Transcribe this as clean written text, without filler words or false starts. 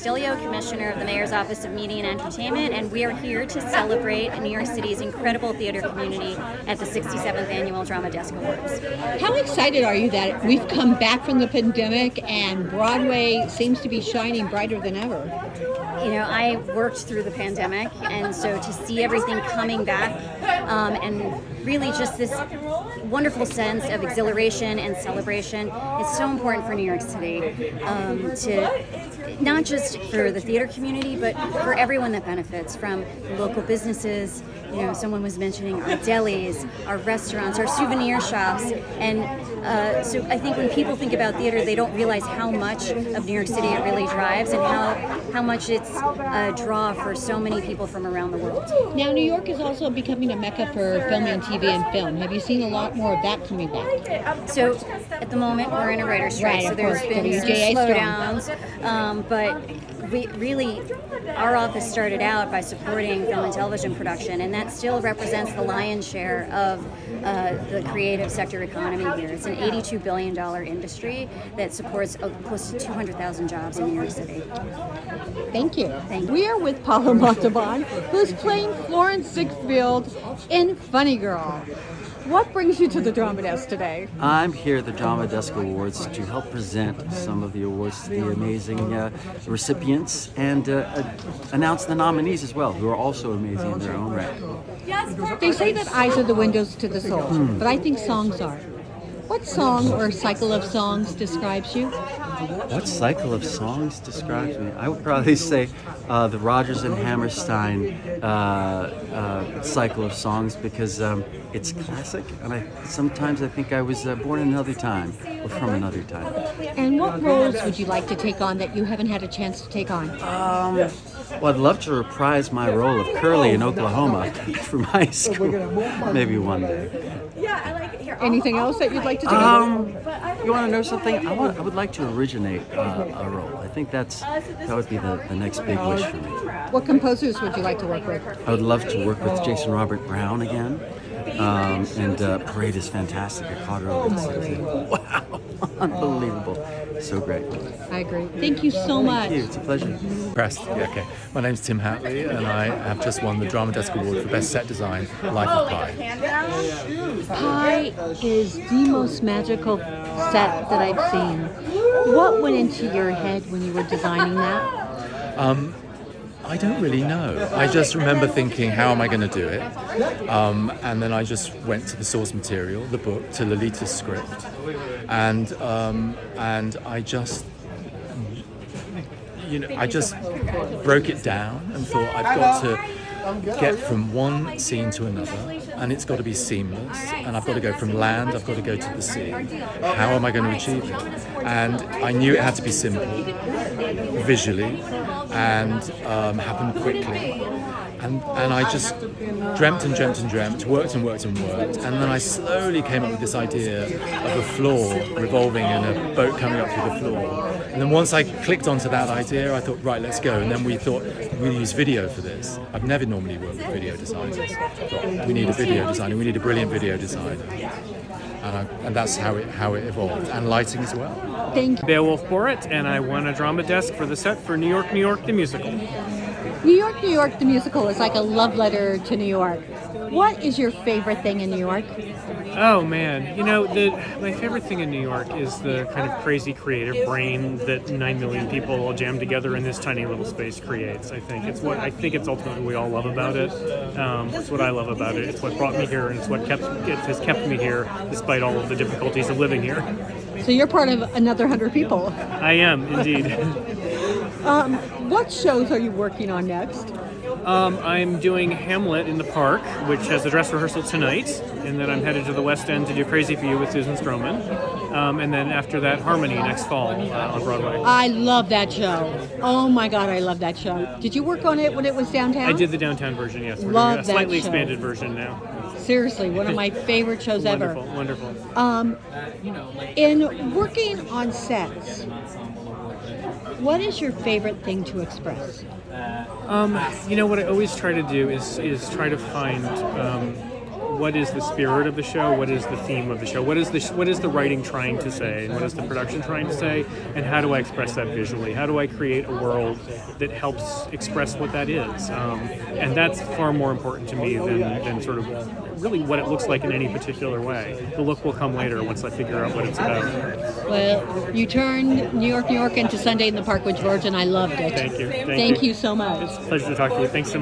Castillo, Commissioner of the Mayor's Office of Media and Entertainment, and we are here to celebrate New York City's incredible theater community at the 67th Annual Drama Desk Awards. How excited are you that we've come back from the pandemic and Broadway seems to be shining brighter than ever? You know, I worked through the pandemic, and so to see everything coming back and really just this wonderful sense of exhilaration and celebration is so important for New York City, to not just for the theater community, but for everyone that benefits from local businesses. You know, someone was mentioning our delis, our restaurants, our souvenir shops, and so I think when people think about theater, they don't realize how much of New York City it really drives, and how much it's a draw for so many people from around the world. Now, New York is also becoming a mecca for film and TV and film. Have you seen a lot more of that coming back? So at the moment, we're in a writer's strike, Right, so of there's course, been some WGA slowdowns, but we really, our office started out by supporting film and television production, and that still represents the lion's share of the creative sector economy here. It's an $82 billion industry that supports close to 200,000 jobs in New York City. Thank you. Thank you. We are with Paula Montalban, who's playing Florence Ziegfeld in Funny Girl. What brings you to the Drama Desk today? I'm here at the Drama Desk Awards to help present some of the awards to the amazing recipients and announce the nominees as well, who are also amazing in their own right. They say that eyes are the windows to the soul, but I think songs are. What song or cycle of songs describes you? What cycle of songs describes me? I would probably say the Rodgers and Hammerstein cycle of songs, because it's classic, and sometimes I think I was born in another time or from another time. And what roles would you like to take on that you haven't had a chance to take on? Well, I'd love to reprise my role of Curly in Oklahoma from high school, maybe one day. Anything else that you'd like to take on? You want to know something? I would like to originate a role. I think that would be the next big wish for me. What composers would you like to work with? I would love to work with Jason Robert Brown again. And Parade is fantastic. I caught her over. Wow, unbelievable. So great. I agree. Thank you so much. Thank you. It's a pleasure. Pressed. Yeah, okay. My name's Tim Hatley, and I have just won the Drama Desk Award for Best Set Design, Life of Pi. Pi is the most magical set that I've seen. What went into your head when you were designing that? I don't really know. I just remember thinking, how am I going to do it? And then I just went to the source material, the book, to Lolita's script, and I just, I just broke it down and thought, I've got to get from one scene to another, and it's got to be seamless, and I've got to go from land, I've got to go to the sea. How am I going to achieve it? And I knew it had to be simple, visually, and happen quickly. And I just dreamt and dreamt and dreamt, worked and worked and worked, and then I slowly came up with this idea of a floor revolving and a boat coming up through the floor. And then once I clicked onto that idea, I thought, right, let's go. And then we thought, we'll use video for this. I've never normally worked with video designers. Thought, we need a video designer, we need a brilliant video designer. And that's how it evolved, and lighting as well. Thank you. Beowulf Borat, and I won a Drama Desk for the set for New York, New York, the musical. New York, New York, the musical is like a love letter to New York. What is your favorite thing in New York? Oh man, my favorite thing in New York is the kind of crazy creative brain that 9 million people all jammed together in this tiny little space creates. I think it's ultimately what we all love about it. It's what I love about it. It's what brought me here, and it's what has kept me here despite all of the difficulties of living here. So you're part of another 100 people. I am indeed. What shows are you working on next? I'm doing Hamlet in the Park, which has a dress rehearsal tonight, and then I'm headed to the West End to do Crazy for You with Susan Stroman, and then after that, Harmony next fall on Broadway. I love that show. Oh my God, I love that show. Did you work on it when it was downtown? I did the downtown version, yes. We're Love doing a slightly that show. expanded version now. Seriously, one of my favorite shows ever. Wonderful. In working on sets, what is your favorite thing to express? What I always try to do is try to find what is the spirit of the show, what is the theme of the show, what is the writing trying to say, and what is the production trying to say, and how do I express that visually? How do I create a world that helps express what that is? And that's far more important to me than sort of really what it looks like in any particular way. The look will come later once I figure out what it's about. Well, you turned New York, New York into Sunday in the Park with George, and I loved it. Thank you. Thank you so much. It's a pleasure to talk to you. Thanks so much.